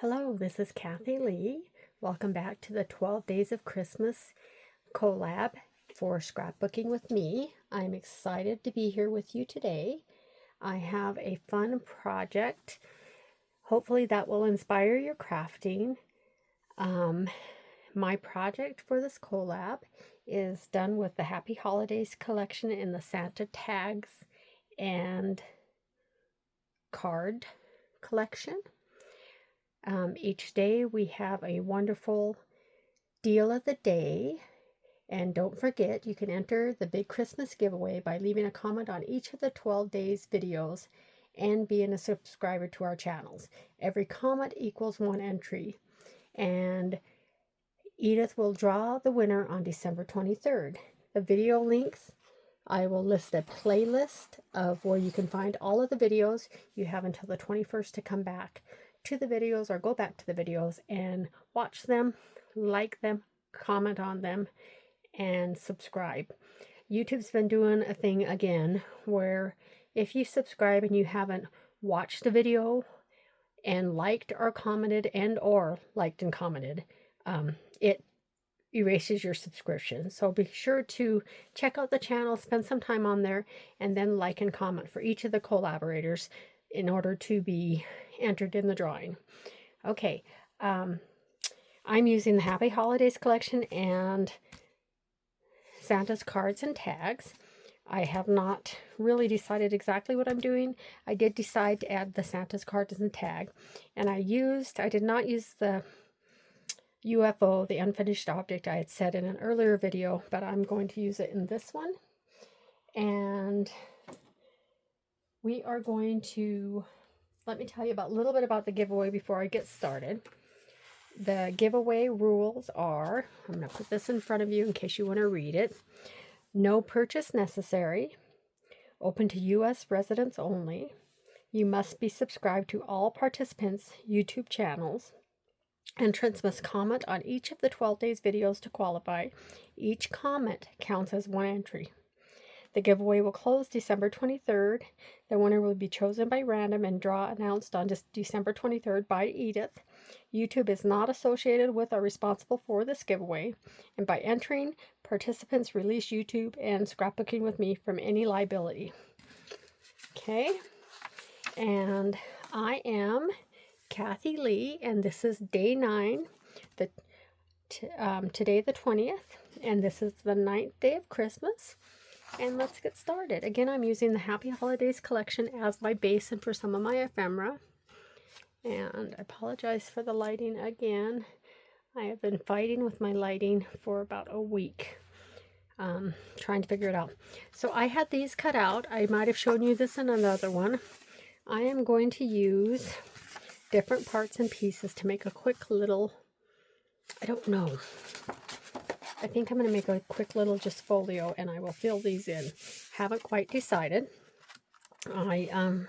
Hello, this is Kathy Lee. Welcome back to the 12 Days of Christmas collab for Scrapbooking with me. I'm excited to be here with you today. I have a fun project. Hopefully that will inspire your crafting. My project for this collab is done with the Happy Holidays collection in the Santa tags and card collection. Each day we have a wonderful deal of the day, and don't forget you can enter the big Christmas giveaway by leaving a comment on each of the 12 days videos and being a subscriber to our channels. Every comment equals one entry, and Edith will draw the winner on December 23rd. The video links, I will list a playlist of where you can find all of the videos. You have until the 21st to come back to the videos or go back to the videos and watch them, like them, comment on them, and subscribe. YouTube's been doing a thing again where if you subscribe and you haven't watched the video and liked or commented it erases your subscription. So be sure to check out the channel, spend some time on there, and then like and comment for each of the collaborators in order to be entered in the drawing. Okay, I'm using the Happy Holidays collection and Santa's cards and tags. I have not really decided exactly what I'm doing. I did decide to add the Santa's cards and tag, and I did not use the UFO, the unfinished object I had said in an earlier video, but I'm going to use it in this one. And we are going to, let me tell you a little bit about the giveaway before I get started. The giveaway rules are, I'm going to put this in front of you in case you want to read it. No purchase necessary. Open to U.S. residents only. You must be subscribed to all participants' YouTube channels. Entrants must comment on each of the 12 days videos to qualify. Each comment counts as one entry. The giveaway will close December 23rd. The winner will be chosen by random and draw announced on December 23rd by Edith. YouTube is not associated with or responsible for this giveaway, and by entering, participants release YouTube and Scrapbooking with me from any liability. Okay, and I am Kathy Lee, and this is day 9, today the 20th, and this is the 9th day of Christmas. And let's get started. Again, I'm using the Happy Holidays collection as my base and for some of my ephemera. And I apologize for the lighting again. I have been fighting with my lighting for about a week, trying to figure it out. So I had these cut out. I might have shown you this in another one. I am going to use different parts and pieces to make a quick little, I don't know. I think I'm going to make a quick little just folio, and I will fill these in. Haven't quite decided. I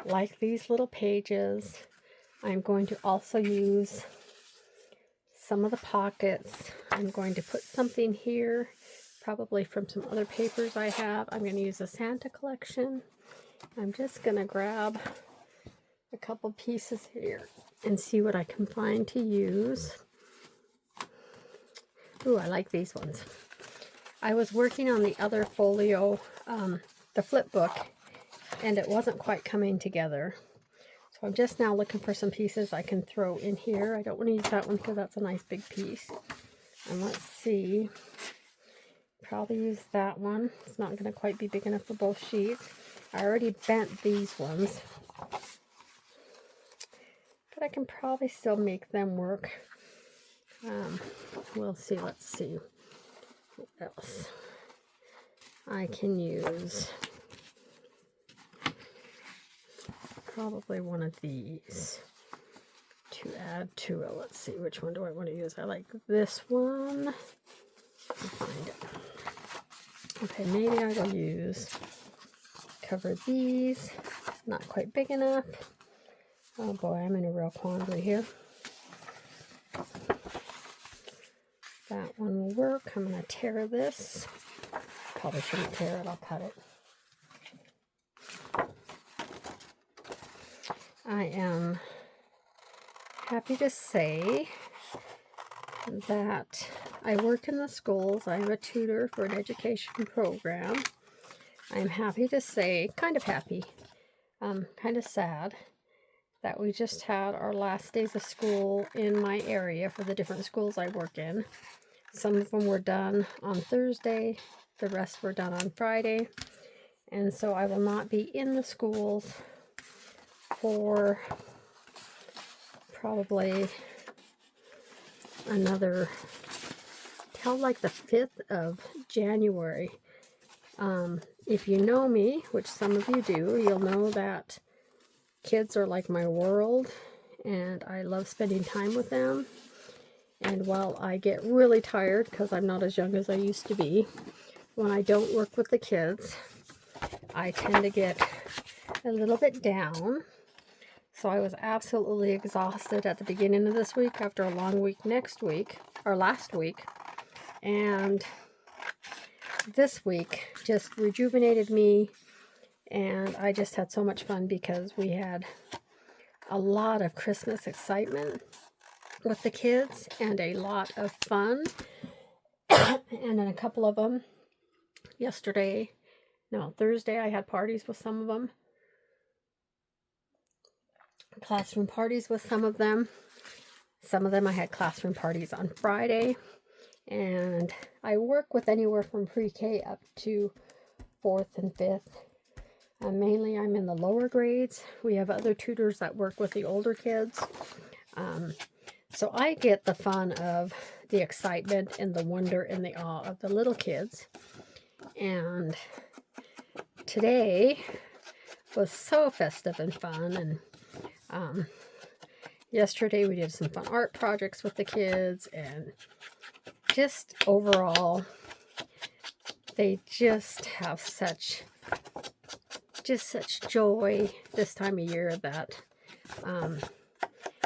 like these little pages. I'm going to also use some of the pockets. I'm going to put something here, probably from some other papers I have. I'm going to use a Santa collection. I'm just going to grab a couple pieces here and see what I can find to use. Ooh, I like these ones. I was working on the other folio, the flip book, and it wasn't quite coming together. So I'm just now looking for some pieces I can throw in here. I don't want to use that one because that's a nice big piece. And let's see. Probably use that one. It's not going to quite be big enough for both sheets. I already bent these ones, but I can probably still make them work. We'll see. Let's see what else I can use. Probably one of these to add to it. Let's see, which one do I want to use? I like this one. I'll find it. Okay, maybe I will use, cover these. Not quite big enough. Oh boy, I'm in a real quandary here. That one will work. I'm going to tear this. Probably shouldn't tear it. I'll cut it. I am happy to say that I work in the schools. I am a tutor for an education program. I'm happy to say, kind of happy, kind of sad, that we just had our last days of school in my area for the different schools I work in. Some of them were done on Thursday, the rest were done on Friday, and so I will not be in the schools for probably another, till like the 5th of January. If you know me, which some of you do, you'll know that kids are like my world, and I love spending time with them. And while I get really tired, because I'm not as young as I used to be, when I don't work with the kids, I tend to get a little bit down. So I was absolutely exhausted at the beginning of this week after a long week last week. And this week just rejuvenated me, and I just had so much fun because we had a lot of Christmas excitement with the kids and a lot of fun. And then a couple of them Thursday I had parties with some of them. Classroom parties with some of them. Some of them I had classroom parties on Friday. And I work with anywhere from pre-K up to 4th and 5th. Mainly I'm in the lower grades. We have other tutors that work with the older kids. So I get the fun of the excitement and the wonder and the awe of the little kids. And today was so festive and fun. And yesterday we did some fun art projects with the kids, and just overall they just have such joy this time of year that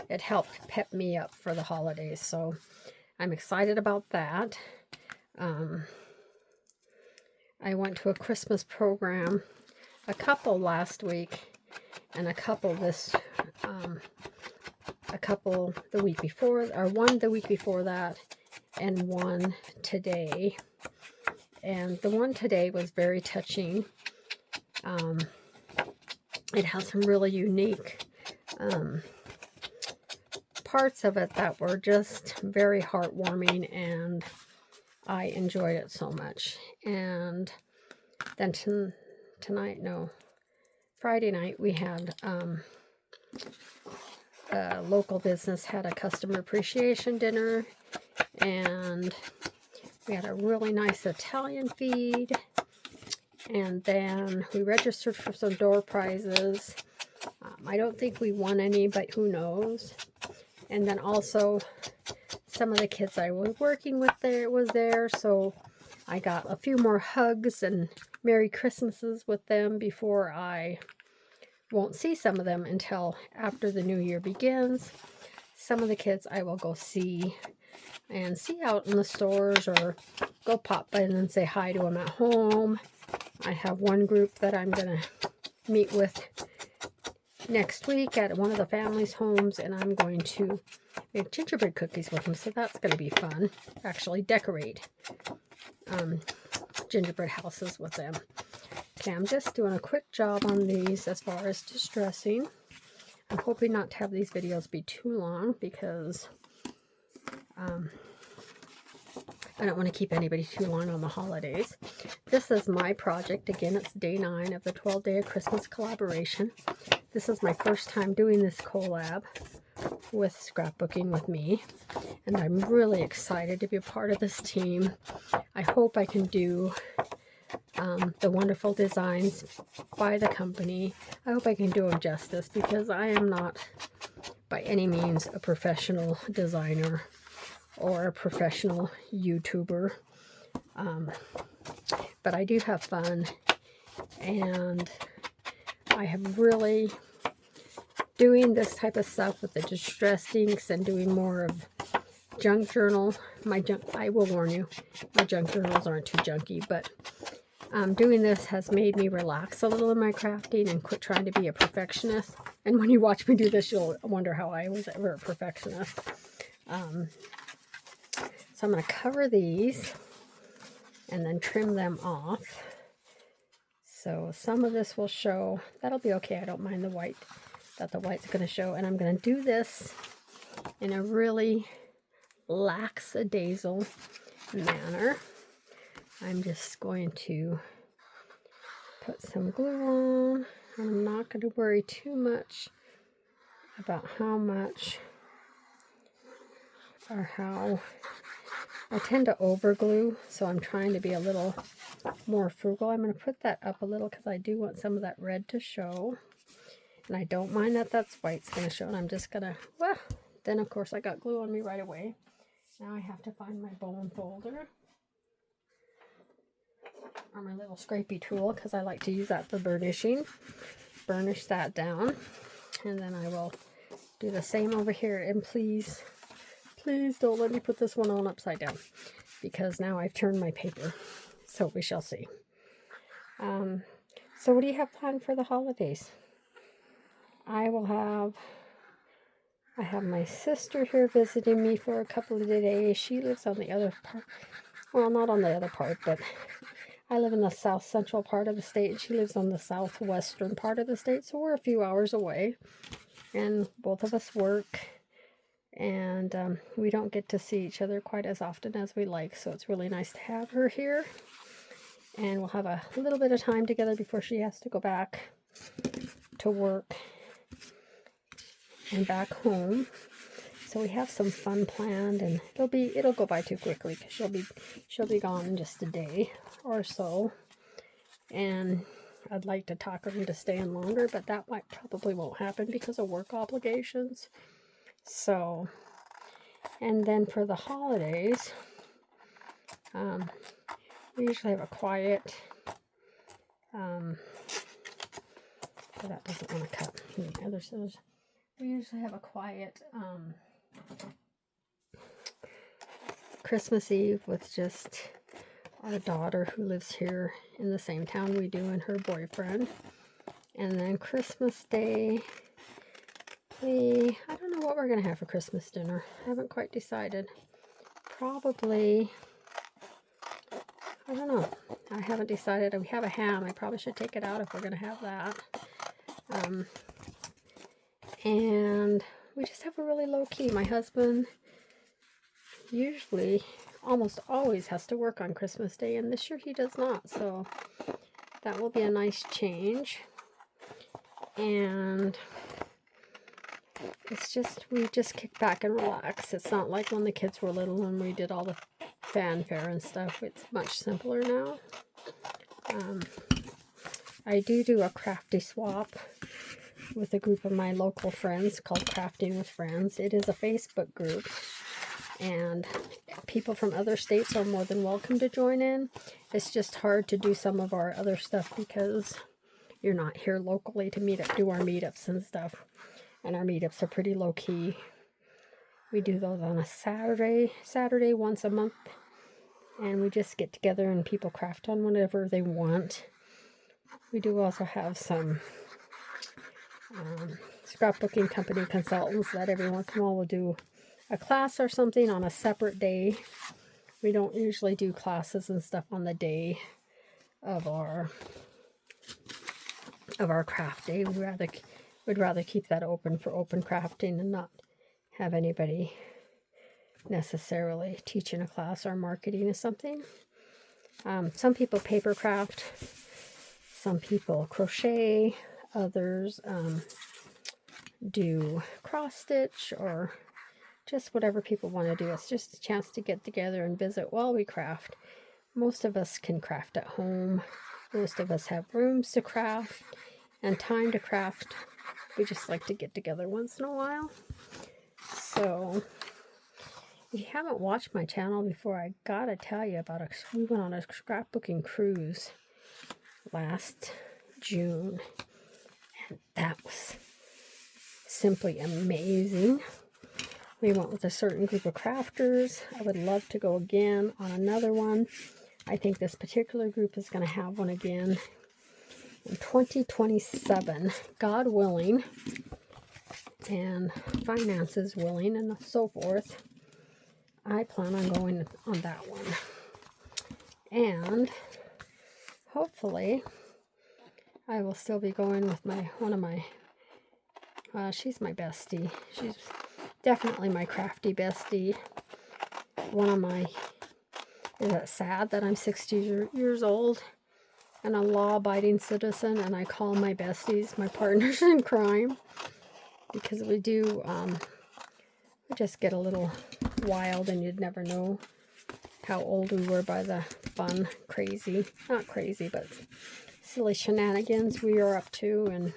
it helped pep me up for the holidays. So I'm excited about that. I went to a Christmas program, a couple last week and a couple the week before, or one the week before that and one today. And the one today was very touching. It has some really unique parts of it that were just very heartwarming, and I enjoyed it so much. And then Friday night we had a local business had a customer appreciation dinner, and we had a really nice Italian feed, and then we registered for some door prizes. I don't think we won any, but who knows. And then also some of the kids I was working with was there, so I got a few more hugs and Merry Christmases with them before I won't see some of them until after the new year begins. Some of the kids I will go see out in the stores, or go pop by and then say hi to them at home. I have one group that I'm going to meet with next week at one of the family's homes, and I'm going to make gingerbread cookies with them, so that's going to be fun. Actually decorate gingerbread houses with them. Okay, I'm just doing a quick job on these as far as distressing. I'm hoping not to have these videos be too long, because I don't want to keep anybody too long on the holidays. This is my project. Again, it's day 9 of the 12-day of Christmas collaboration. This is my first time doing this collab with Scrapbooking with me, and I'm really excited to be a part of this team. I hope I can do the wonderful designs by the company. I hope I can do them justice, because I am not by any means a professional designer or a professional YouTuber, but I do have fun, and I have really doing this type of stuff with the distress inks and doing more of junk journal. I will warn you, my junk journals aren't too junky, but doing this has made me relax a little in my crafting and quit trying to be a perfectionist. And when you watch me do this, you'll wonder how I was ever a perfectionist. So I'm going to cover these and then trim them off. So some of this will show. That'll be okay. I don't mind the white, that the white's going to show. And I'm going to do this in a really lackadaisical manner. I'm just going to put some glue on. I'm not going to worry too much about how much or how. I tend to overglue, so I'm trying to be a little more frugal. I'm going to put that up a little because I do want some of that red to show. And I don't mind that that's white's going to show. And I'm just going to, well, then of course I got glue on me right away. Now I have to find my bone folder. Or my little scrapey tool, because I like to use that for burnishing. Burnish that down. And then I will do the same over here. And please don't let me put this one on upside down, because now I've turned my paper. So we shall see. So what do you have planned for the holidays? I have my sister here visiting me for a couple of days. She lives on the other part. Well, not on the other part, but I live in the south central part of the state, and she lives on the southwestern part of the state. So we're a few hours away, and both of us work. And we don't get to see each other quite as often as we like, so it's really nice to have her here. And we'll have a little bit of time together before she has to go back to work and back home. So we have some fun planned, and it'll go by too quickly because she'll be gone in just a day or so. And I'd like to talk her into staying longer, but that probably won't happen because of work obligations. So, and then for the holidays, we usually have a quiet, that doesn't want to cut. We usually have a quiet Christmas Eve with just our daughter, who lives here in the same town we do, and her boyfriend. And then Christmas Day, I don't know what we're going to have for Christmas dinner. I haven't quite decided. Probably, I don't know. I haven't decided. We have a ham. I probably should take it out if we're going to have that. And we just have a really low key. My husband usually, almost always, has to work on Christmas Day, and this year he does not. So that will be a nice change. And it's just, we just kick back and relax. It's not like when the kids were little and we did all the fanfare and stuff. It's much simpler now. I do a crafty swap with a group of my local friends called Crafting with Friends. It is a Facebook group, and people from other states are more than welcome to join in. It's just hard to do some of our other stuff because you're not here locally to do our meetups and stuff. And our meetups are pretty low key. We do those on a Saturday once a month. And we just get together and people craft on whatever they want. We do also have some scrapbooking company consultants that every once in a while will do a class or something on a separate day. We don't usually do classes and stuff on the day of our craft day. We'd rather keep that open for open crafting and not have anybody necessarily teaching a class or marketing or something. Some people paper craft, some people crochet, others do cross stitch, or just whatever people want to do. It's just a chance to get together and visit while we craft. Most of us can craft at home. Most of us have rooms to craft and time to craft. We just like to get together once in a while. So if you haven't watched my channel before, I gotta tell you about we went on a scrapbooking cruise last June, and that was simply amazing. We went with a certain group of crafters. I would love to go again on another one. I think this particular group is going to have one again in 2027, God willing. and finances willing and so forth, I plan on going on that one. And hopefully I will still be going with one of my, she's my bestie. She's definitely my crafty bestie. One of my, is it sad that I'm 60 years old and a law-abiding citizen, and I call my besties my partners in crime? Because we do, we just get a little wild, and you'd never know how old we were by the fun, crazy, not crazy, but silly shenanigans we are up to, and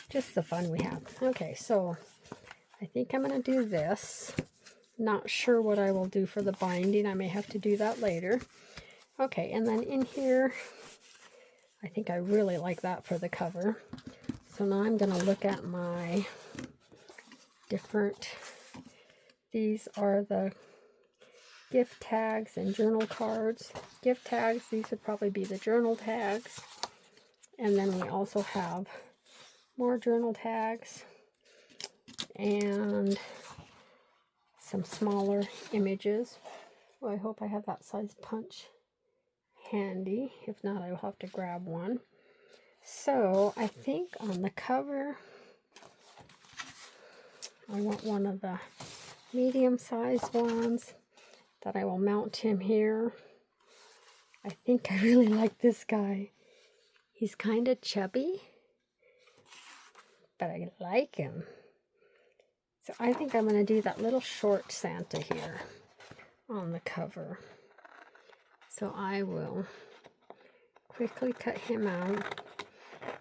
just the fun we have. Okay, so I think I'm going to do this. Not sure what I will do for the binding. I may have to do that later. Okay, and then in here, I think I really like that for the cover. So now I'm going to look at my different, these are the gift tags and journal cards. Gift tags, these would probably be the journal tags. And then we also have more journal tags and some smaller images. Well, I hope I have that size punch handy. If not, I will have to grab one. So I think on the cover, I want one of the medium-sized ones that I will mount him here. I think I really like this guy. He's kind of chubby, but I like him. So I think I'm going to do that little short Santa here on the cover. So I will quickly cut him out.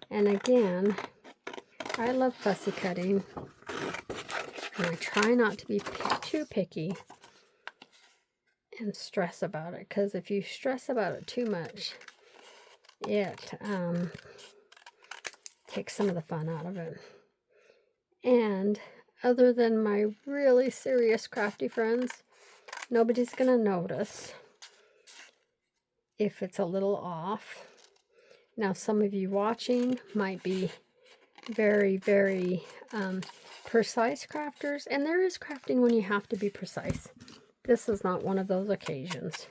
And again, I love fussy cutting. And I try not to be too picky and stress about it. Because if you stress about it too much, it takes some of the fun out of it. And other than my really serious crafty friends, nobody's going to notice if it's a little off. Now, some of you watching might be very, very precise crafters, and there is crafting when you have to be precise. This is not one of those occasions.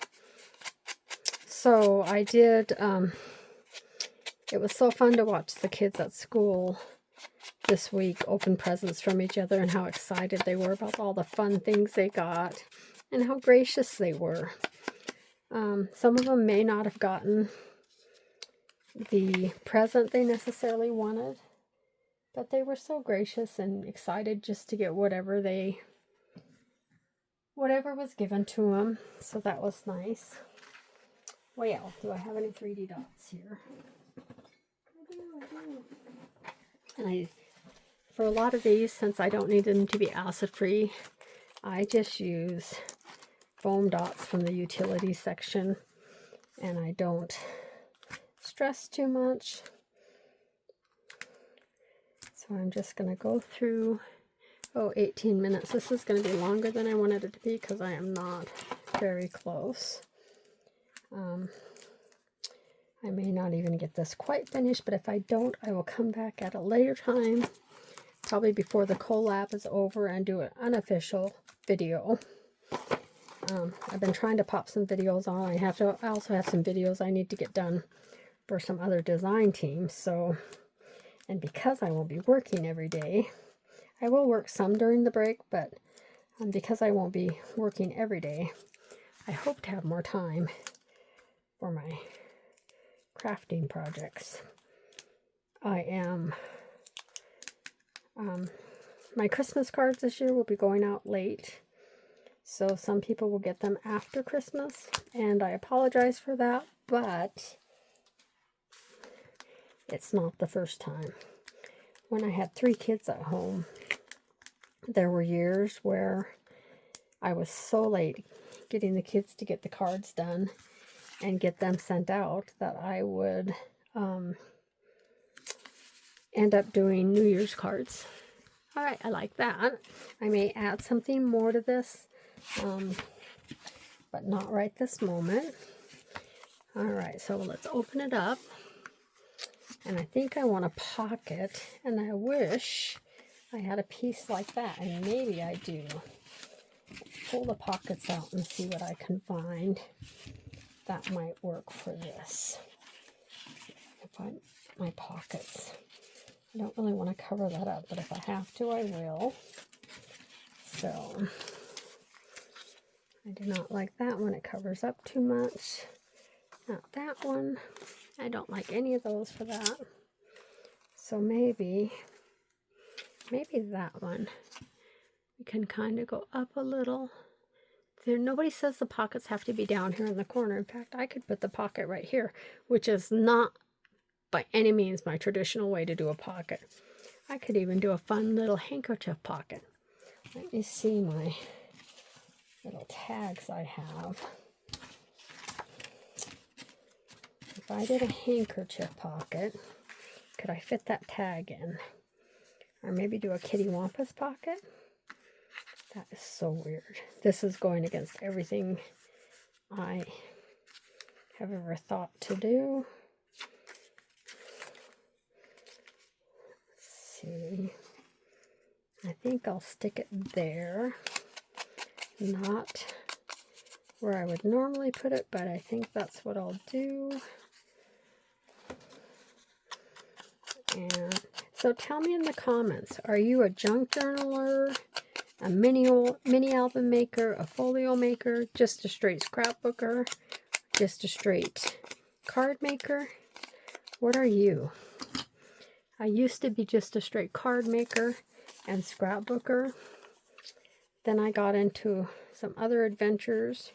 So I did, it was so fun to watch the kids at school this week open presents from each other and how excited they were about all the fun things they got and how gracious they were. Some of them may not have gotten the present they necessarily wanted, but they were so gracious and excited just to get whatever was given to them. So that was nice. Well, do I have any 3D dots here? I do. And for a lot of these, since I don't need them to be acid free, I just use foam dots from the utility section, and I don't stress too much. So I'm just going to go through, 18 minutes. This is going to be longer than I wanted it to be because I am not very close. I may not even get this quite finished, but if I don't, I will come back at a later time, probably before the collab is over, and do an unofficial video. I've been trying to pop some videos on. I also have some videos I need to get done for some other design teams. So, and because I will be working every day, I will work some during the break, but because I won't be working every day, I hope to have more time for my crafting projects. I am, my Christmas cards this year will be going out late. So some people will get them after Christmas, and I apologize for that, but it's not the first time. When I had 3 kids at home, there were years where I was so late getting the kids to get the cards done and get them sent out that I would end up doing New Year's cards. All right, I like that. I may add something more to this, but not right this moment. All right, so let's open it up. And I think I want a pocket, and I wish I had a piece like that, and maybe I do. Let's pull the pockets out and see what I can find that might work for this. Find my pockets. I don't really want to cover that up, but if I have to, I will. So, I do not like that one. It covers up too much. Not that one. I don't like any of those for that. So maybe that one. We can kind of go up a little. There, nobody says the pockets have to be down here in the corner. In fact, I could put the pocket right here, which is not by any means my traditional way to do a pocket. I could even do a fun little handkerchief pocket. Let me see my little tags I have. If I did a handkerchief pocket, could I fit that tag in? Or maybe do a Kitty Wampus pocket? That is so weird. This is going against everything I have ever thought to do. Let's see. I think I'll stick it there. Not where I would normally put it, but I think that's what I'll do. And so tell me in the comments, are you a junk journaler, a mini album maker, a folio maker, just a straight scrapbooker, just a straight card maker? What are you? I used to be just a straight card maker and scrapbooker. Then I got into some other adventures.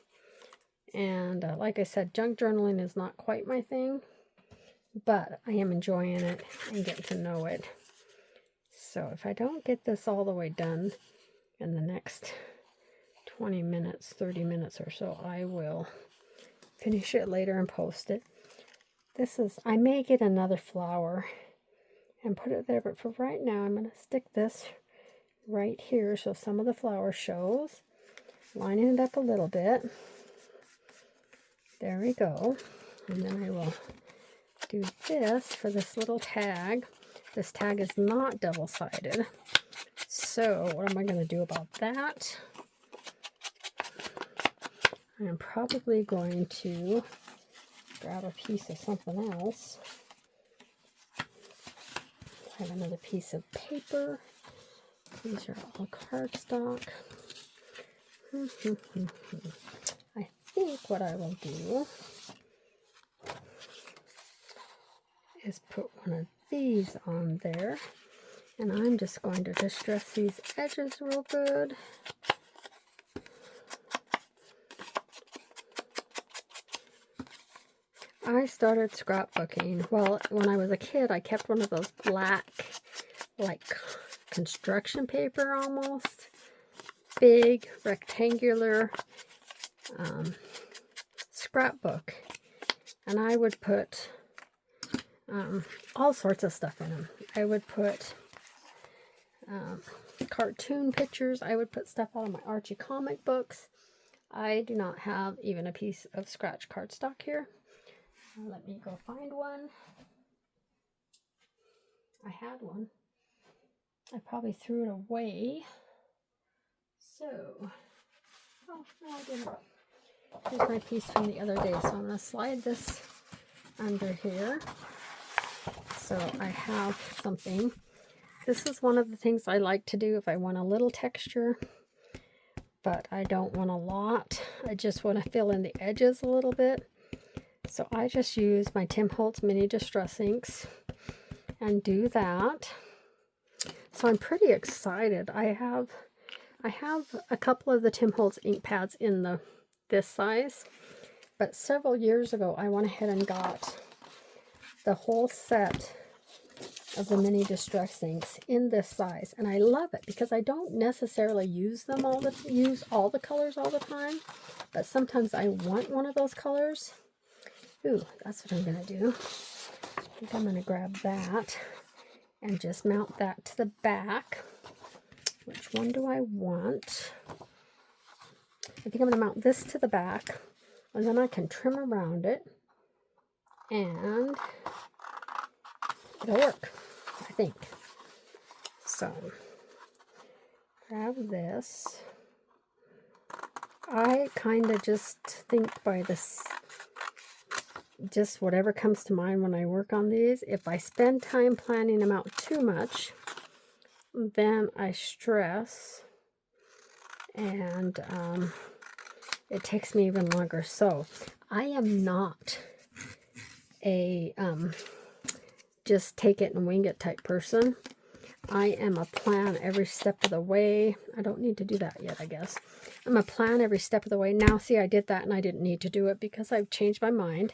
And like I said, junk journaling is not quite my thing. But I am enjoying it and getting to know it. So if I don't get this all the way done in the next 20 minutes, 30 minutes or so, I will finish it later and post it. This is, I may get another flower and put it there, but for right now I'm going to stick this right here so some of the flower shows. Lining it up a little bit. There we go. And then I will do this for this little tag. This tag is not double-sided. So what am I going to do about that? I'm probably going to grab a piece of something else. I have another piece of paper. These are all cardstock. I think what I will do is put one of these on there, and I'm just going to distress these edges real good. I started scrapbooking, well, when I was a kid. I kept one of those black, like construction paper almost, big rectangular scrapbook, and I would put all sorts of stuff in them. I would put cartoon pictures. I would put stuff out of my Archie comic books. I do not have even a piece of scratch cardstock here. Let me go find one. I had one. I probably threw it away. So, oh, no, I didn't. Here's my piece from the other day. So I'm going to slide this under here. So I have something. This is one of the things I like to do if I want a little texture, but I don't want a lot. I just want to fill in the edges a little bit. So I just use my Tim Holtz mini distress inks and do that. So I'm pretty excited. I have a couple of the Tim Holtz ink pads in this size, but several years ago I went ahead and got the whole set of the mini distress inks in this size, and I love it because I don't necessarily use all the colors all the time, but sometimes I want one of those colors. Ooh, that's what I'm gonna do. I think I'm gonna grab that and just mount that to the back. Which one do I want? I think I'm gonna mount this to the back, and then I can trim around it and it'll work, I think. So, grab this. I kind of just think by this, just whatever comes to mind when I work on these. If I spend time planning them out too much, then I stress, and it takes me even longer. So I am not a just take it and wing it type person. I am a plan every step of the way. I don't need to do that yet, I guess. I'm a plan every step of the way. Now, see, I did that and I didn't need to do it because I've changed my mind.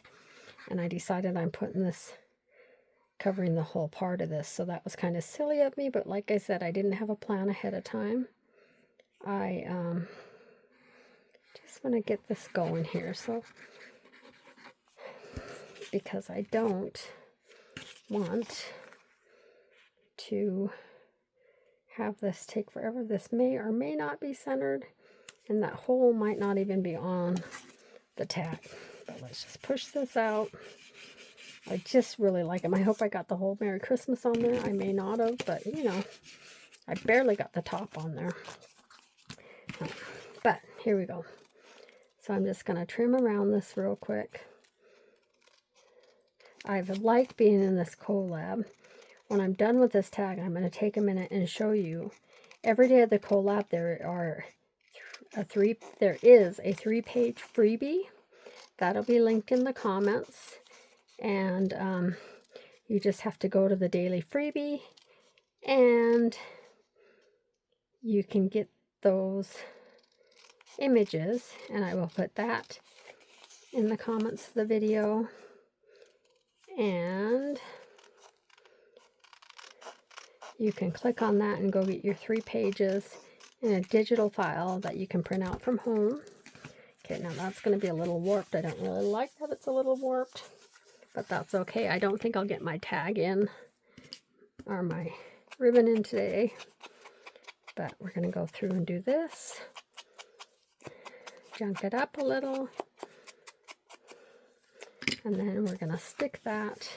And I decided I'm putting this, covering the whole part of this. So that was kind of silly of me. But like I said, I didn't have a plan ahead of time. I just want to get this going here. So, because I don't want to have this take forever. This may or may not be centered, and that hole might not even be on the tag. But let's just push this out. I just really like them. I hope I got the whole Merry Christmas on there. I may not have, but you know, I barely got the top on there. But here we go. So I'm just going to trim around this real quick. I've liked being in this collab. When I'm done with this tag, I'm going to take a minute and show you. Every day of the collab, there is a 3-page freebie. That'll be linked in the comments. And you just have to go to the daily freebie, and you can get those images. And I will put that in the comments of the video. And you can click on that and go get your 3 pages in a digital file that you can print out from home. Okay, now that's going to be a little warped. I don't really like that it's a little warped, but that's okay. I don't think I'll get my tag in or my ribbon in today, but we're going to go through and do this. Junk it up a little, and then we're going to stick that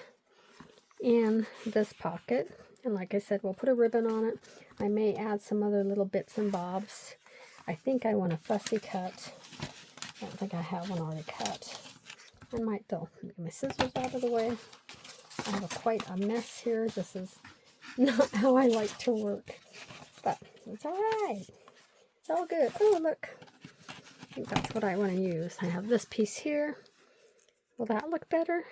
in this pocket. And like I said, we'll put a ribbon on it. I may add some other little bits and bobs. I think I want a fussy cut. I don't think I have one already cut. I might though. Get my scissors out of the way. I have quite a mess here. This is not how I like to work, but it's all right. It's all good. Oh, look. I think that's what I want to use. I have this piece here. Will that look better?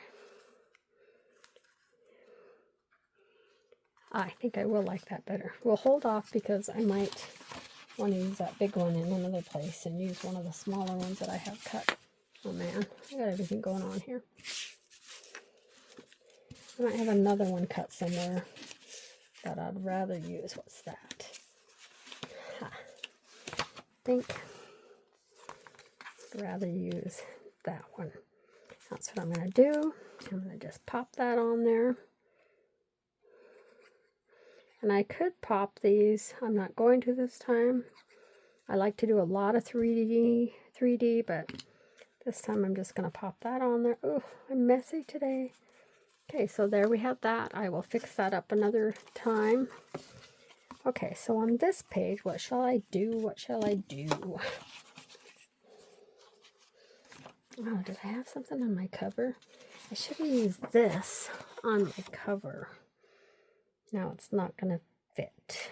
I think I will like that better. We'll hold off because I might want to use that big one in another place and use one of the smaller ones that I have cut. Oh man, I got everything going on here. I might have another one cut somewhere that I'd rather use. What's that? I think I'd rather use that one. That's what I'm going to do. I'm going to just pop that on there. And I could pop these. I'm not going to this time. I like to do a lot of 3D, but this time I'm just going to pop that on there. Oh, I'm messy today. Okay, so there we have that. I will fix that up another time. Okay, so on this page, what shall I do? What shall I do? Oh, did I have something on my cover? I should have used this on my cover. Now it's not going to fit.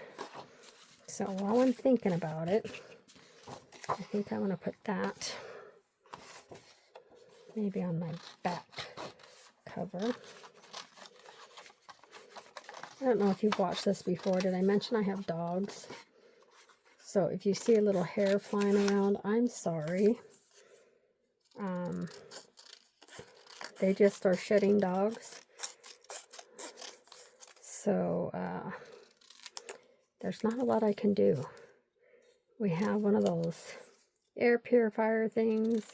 So while I'm thinking about it, I think I want to put that maybe on my back cover. I don't know if you've watched this before. Did I mention I have dogs? So if you see a little hair flying around, I'm sorry. They just are shedding dogs. So there's not a lot I can do. We have one of those air purifier things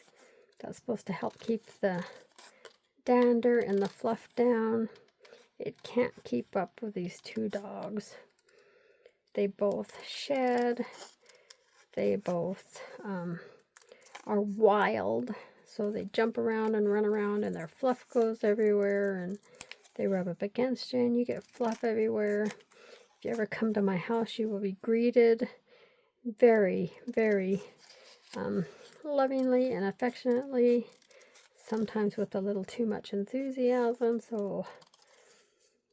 that's supposed to help keep the dander and the fluff down. It can't keep up with these 2 dogs. They both shed. They both are wild. So they jump around and run around and their fluff goes everywhere. And They rub up against you and you get fluff everywhere. If you ever come to my house, you will be greeted very, very lovingly and affectionately, sometimes with a little too much enthusiasm. So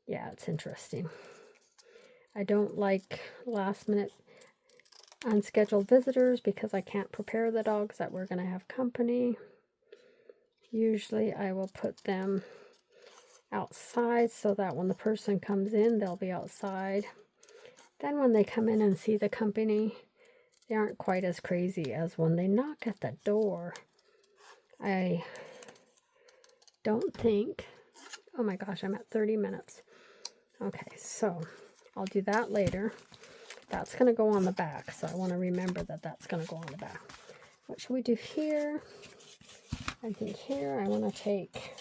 yeah, it's interesting. I don't like last minute unscheduled visitors because I can't prepare the dogs that we're going to have company. Usually I will put them outside so that when the person comes in, they'll be outside. Then when they come in and see the company, they aren't quite as crazy as when they knock at the door. I don't think... Oh my gosh, I'm at 30 minutes. Okay, so I'll do that later. That's going to go on the back, so I want to remember that that's going to go on the back. What should we do here? I think here I want to take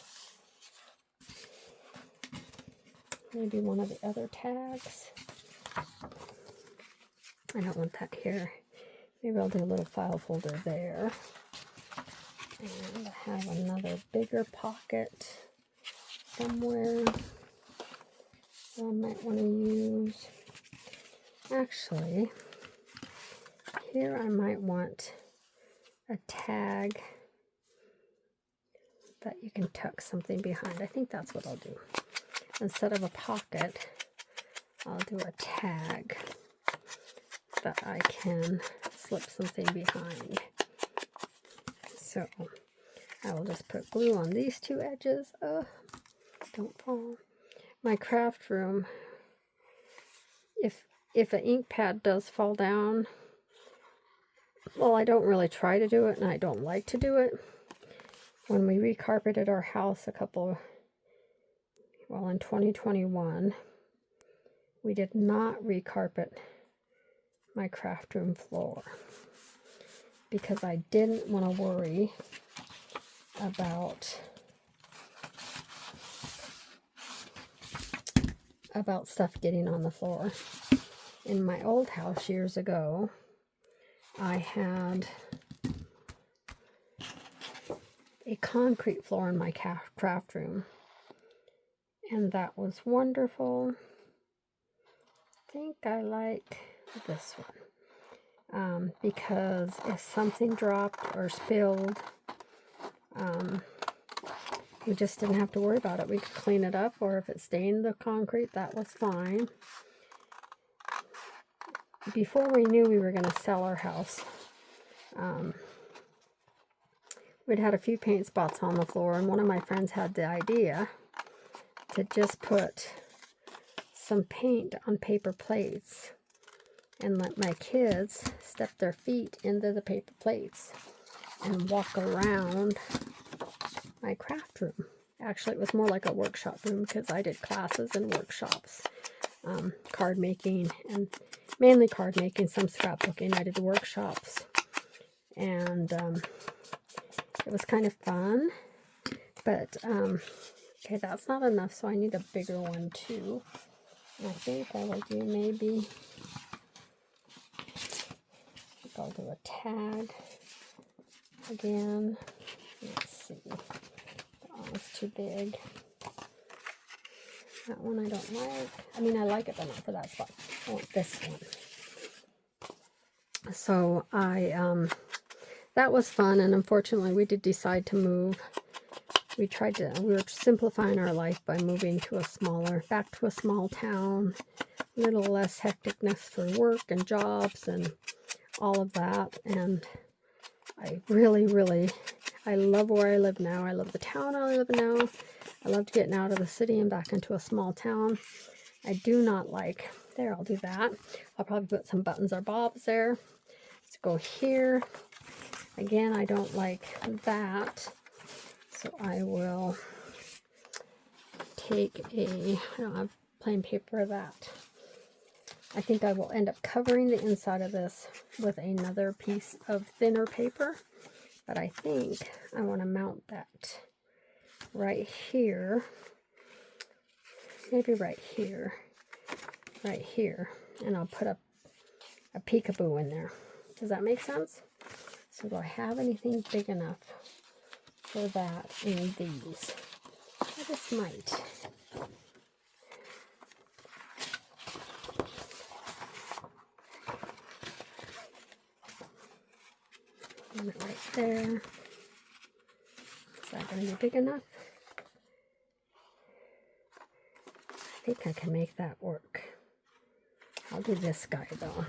maybe one of the other tags. I don't want that here. Maybe I'll do a little file folder there. And I have another bigger pocket somewhere that I might want to use. Actually, here I might want a tag that you can tuck something behind. I think that's what I'll do. Instead of a pocket, I'll do a tag that I can slip something behind. So I will just put glue on these two edges. Oh, don't fall. My craft room, if an ink pad does fall down, well, I don't really try to do it, and I don't like to do it. When we recarpeted our house in 2021, we did not recarpet my craft room floor because I didn't want to worry about stuff getting on the floor. In my old house years ago, I had a concrete floor in my craft room, and that was wonderful. I think I like this one because if something dropped or spilled, we just didn't have to worry about it. We could clean it up, or if it stained the concrete, that was fine. Before we knew we were going to sell our house, we'd had a few paint spots on the floor, and one of my friends had the idea to just put some paint on paper plates and let my kids step their feet into the paper plates and walk around my craft room. Actually, it was more like a workshop room because I did classes and workshops, card making, and mainly card making, some scrapbooking. I did workshops, and it was kind of fun. But okay, that's not enough, so I need a bigger one too. I think I will do maybe, I'll do a tag again. Let's see. Oh, it's too big. That one I don't like. I mean, I like it, but not for that spot. I want this one. So that was fun, and unfortunately we did decide to move. We were simplifying our life by moving to back to a small town, a little less hecticness for work and jobs and all of that. And I really, I love where I live now. I love the town I live in now. I loved getting out of the city and back into a small town. I do not like, there, I'll do that. I'll probably put some buttons or bobs there. Let's go here. Again, I don't like that. So I will take I don't have plain paper of that. I think I will end up covering the inside of this with another piece of thinner paper. But I think I want to mount that right here. Maybe right here. Right here. And I'll put a peekaboo in there. Does that make sense? So do I have anything big enough for that in these? I just might. Put it right there. Is that going to be big enough? I think I can make that work. I'll do this guy though.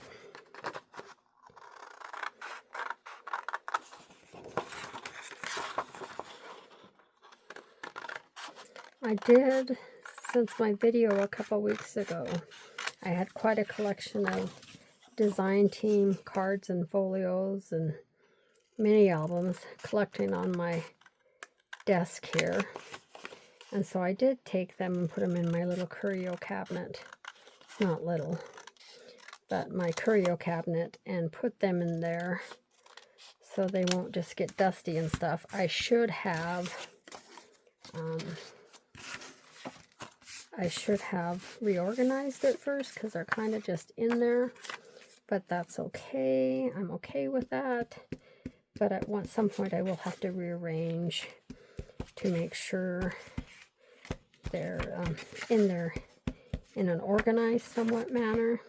I did, since my video a couple weeks ago, I had quite a collection of design team cards and folios and mini albums collecting on my desk here. And so I did take them and put them in my little curio cabinet. It's not little, but my curio cabinet, and put them in there so they won't just get dusty and stuff. I should have reorganized it first because they're kind of just in there, but that's okay. I'm okay with that. But at some point I will have to rearrange to make sure they're in there in an organized somewhat manner.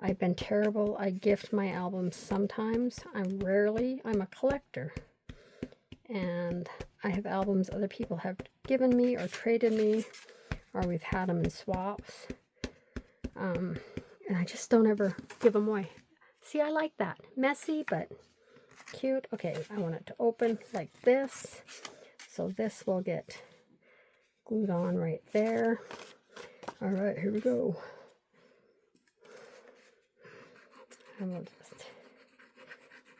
I've been terrible. I gift my albums sometimes. I'm a collector. And I have albums other people have given me or traded me, or we've had them in swaps. And I just don't ever give them away. See, I like that. Messy, but cute. Okay, I want it to open like this. So this will get glued on right there. All right, here we go. And we'll just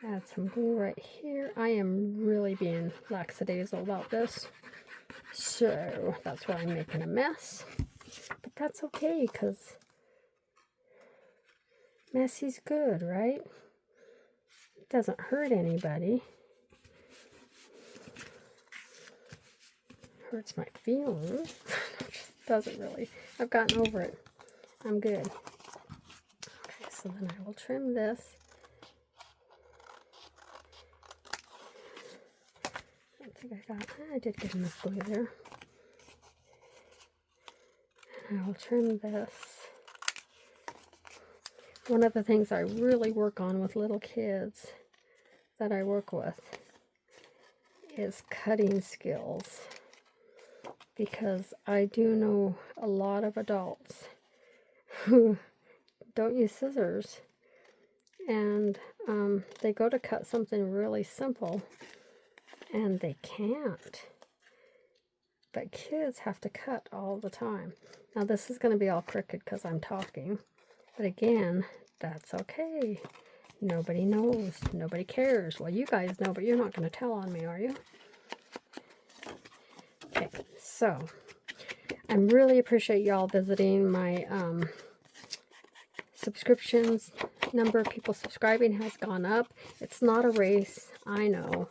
add some glue right here. I am really being lackadaisical about this. So that's why I'm making a mess. But that's okay, because messy's good, right? It doesn't hurt anybody. Hurts my feelings. It just doesn't really. I've gotten over it. I'm good. Okay, so then I will trim this. I did get enough glue there. And I will trim this. One of the things I really work on with little kids that I work with is cutting skills, because I do know a lot of adults who don't use scissors, and they go to cut something really simple and they can't. But kids have to cut all the time. Now this is going to be all crooked because I'm talking, but again, that's okay. Nobody knows. Nobody cares. Well, you guys know, but you're not going to tell on me, are you? Okay, so I really appreciate y'all visiting. My subscriptions, number of people subscribing has gone up. It's not a race, I know.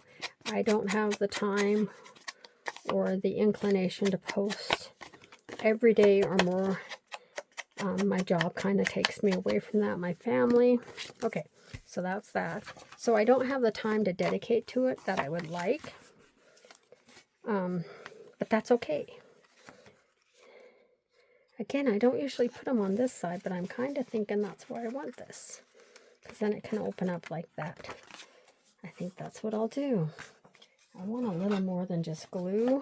I don't have the time or the inclination to post every day or more. My job kind of takes me away from that, my family. Okay, so that's that. So I don't have the time to dedicate to it that I would like. But that's okay. Again, I don't usually put them on this side, but I'm kind of thinking that's where I want this, because then it can open up like that. I think that's what I'll do. I want a little more than just glue,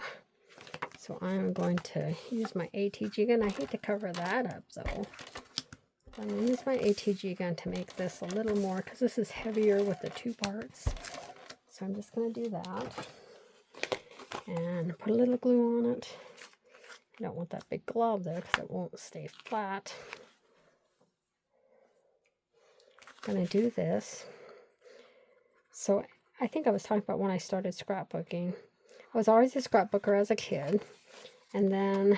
so I'm going to use my ATG gun. I hate to cover that up though. I'm going to use my ATG gun to make this a little more, because this is heavier with the two parts. So I'm just going to do that and put a little glue on it. I don't want that big glob there because it won't stay flat. I'm going to do this. So I think I was talking about when I started scrapbooking. I was always a scrapbooker as a kid. And then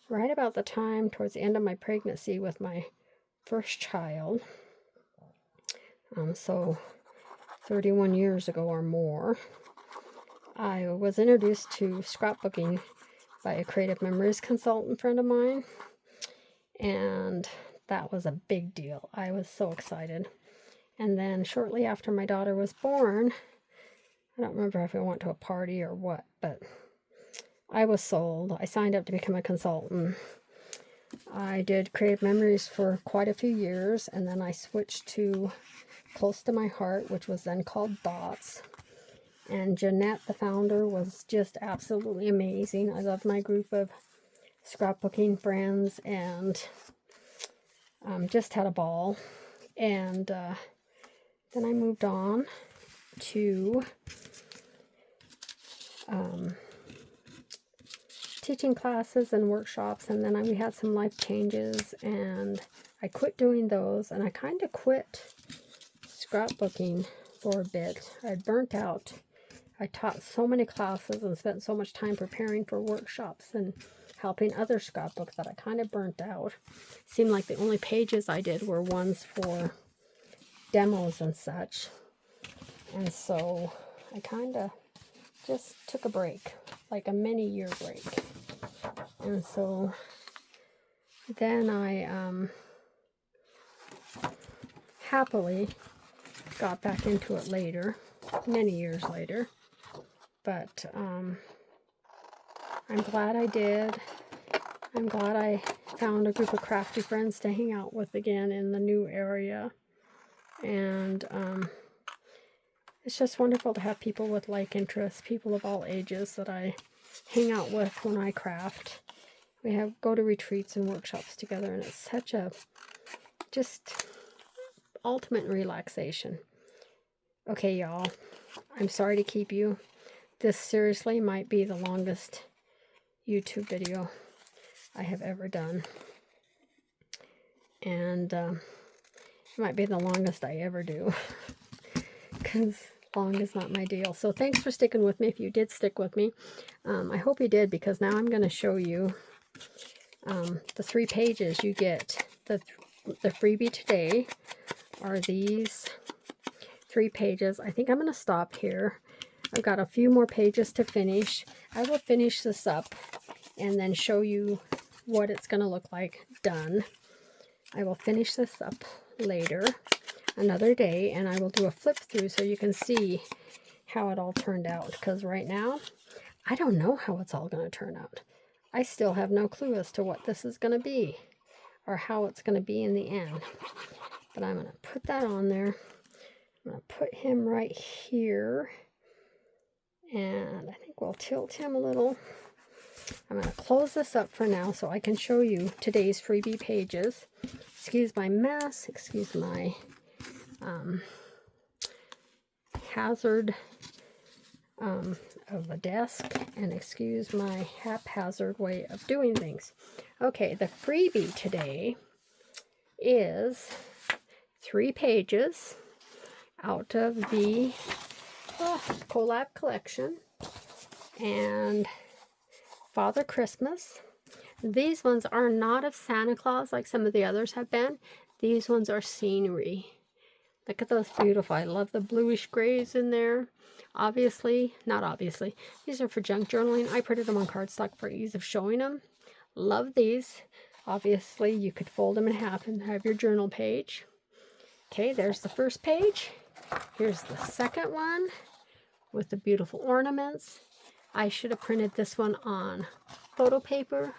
right about the time towards the end of my pregnancy with my first child, so 31 years ago or more, I was introduced to scrapbooking by a creative memories consultant friend of mine, and that was a big deal. I was so excited. And then shortly after my daughter was born, I don't remember if I went to a party or what, but I was sold. I signed up to become a consultant. I did Creative Memories for quite a few years, and then I switched to Close to My Heart, which was then called Dots. And Jeanette, the founder, was just absolutely amazing. I loved my group of scrapbooking friends, and just had a ball. And then I moved on to teaching classes and workshops, and then we had some life changes, and I quit doing those, and I kind of quit scrapbooking for a bit. I burnt out. I taught so many classes and spent so much time preparing for workshops and helping other scrapbooks that I kind of burnt out. Seemed like the only pages I did were ones for demos and such. And so I kind of just took a break, like a many-year break. And so then I happily got back into it later, many years later. But I'm glad I did. I'm glad I found a group of crafty friends to hang out with again in the new area. And it's just wonderful to have people with like interests, people of all ages that I hang out with when I craft. We go to retreats and workshops together, and it's such a just ultimate relaxation. Okay, y'all, I'm sorry to keep you. This seriously might be the longest YouTube video I have ever done. And it might be the longest I ever do. Because long is not my deal. So thanks for sticking with me if you did stick with me. I hope you did, because now I'm going to show you the 3 pages you get. The freebie today are these 3 pages. I think I'm going to stop here. I've got a few more pages to finish. I will finish this up and then show you what it's going to look like done. I will finish this up later, another day, and I will do a flip through so you can see how it all turned out. Because right now, I don't know how it's all going to turn out. I still have no clue as to what this is going to be or how it's going to be in the end. But I'm going to put that on there. I'm going to put him right here. And I think we'll tilt him a little. I'm going to close this up for now so I can show you today's freebie pages. Excuse my mess. Excuse my hazard of the desk, and excuse my haphazard way of doing things. Okay, the freebie today is 3 pages out of the Collab collection and Father Christmas. These ones are not of Santa Claus like some of the others have been. These ones are scenery. Look at those beautiful. I love the bluish grays in there. Obviously, not obviously, these are for junk journaling. I printed them on cardstock for ease of showing them. Love these. Obviously, you could fold them in half and have your journal page. Okay, there's the first page. Here's the second one with the beautiful ornaments. I should have printed this one on photo paper,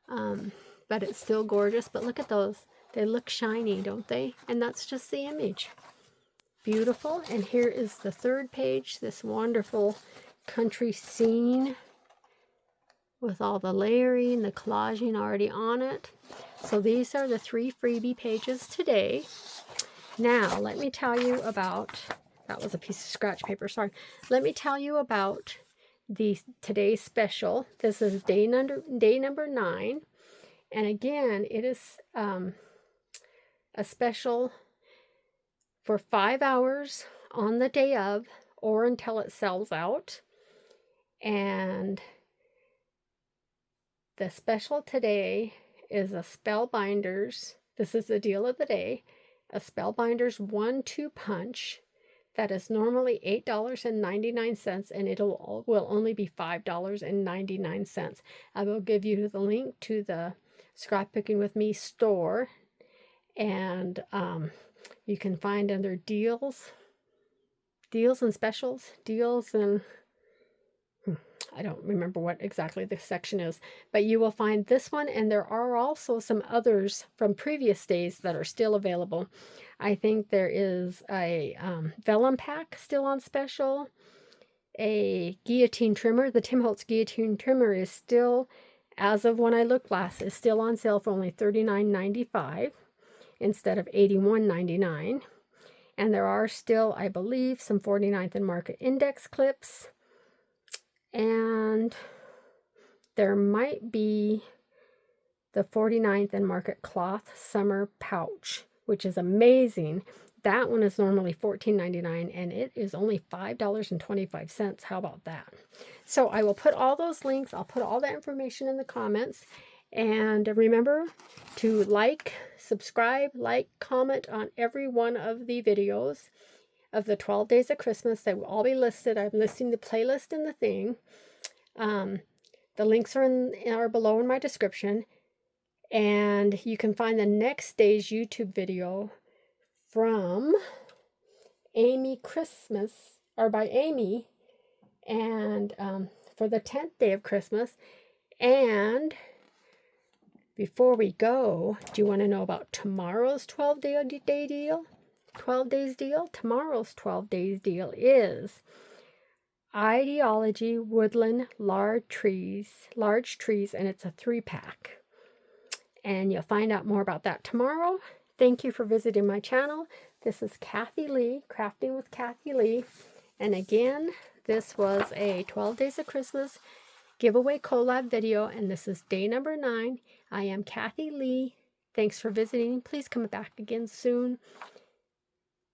but it's still gorgeous. But look at those. They look shiny, don't they? And that's just the image. Beautiful. And here is the third page, this wonderful country scene with all the layering, the collaging already on it. So these are the 3 freebie pages today. Now, let me tell you about, that was a piece of scratch paper, sorry. Let me tell you about the today's special. This is day number 9. And again, it is a special for 5 hours on the day of, or until it sells out. And the special today is a Spellbinders. This is the deal of the day. A Spellbinders 1-2 punch that is normally $8.99, and it will only be $5.99. I will give you the link to the Scrapbooking with Me store, and you can find under deals and specials, deals and I don't remember what exactly the section is, but you will find this one, and there are also some others from previous days that are still available. I think there is a vellum pack still on special, a guillotine trimmer. The Tim Holtz guillotine trimmer is still, as of when I looked last, is still on sale for only $39.95 instead of $81.99. And there are still, I believe, some 49th and Market index clips. And there might be the 49th and Market cloth summer pouch, which is amazing. That one is normally $14.99 and it is only $5.25. How about that? So I will put all those links. I'll put all that information in the comments. And remember to like, subscribe, comment on every one of the videos of the 12 days of Christmas. They will all be listed. I'm listing the playlist in the thing. The links are below in my description. And you can find the next day's YouTube video from Amy Christmas, or by Amy, and for the 10th day of Christmas. And before we go, do you want to know about tomorrow's 12-day deal? 12 days deal? Tomorrow's 12 days deal is Ideology Woodland Large Trees, and it's a 3-pack. And you'll find out more about that tomorrow. Thank you for visiting my channel. This is Kathy Lee, Crafting with Kathy Lee. And again, this was a 12 Days of Christmas giveaway collab video, and this is day number 9. I am Kathy Lee. Thanks for visiting. Please come back again soon,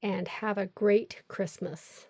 and have a great Christmas.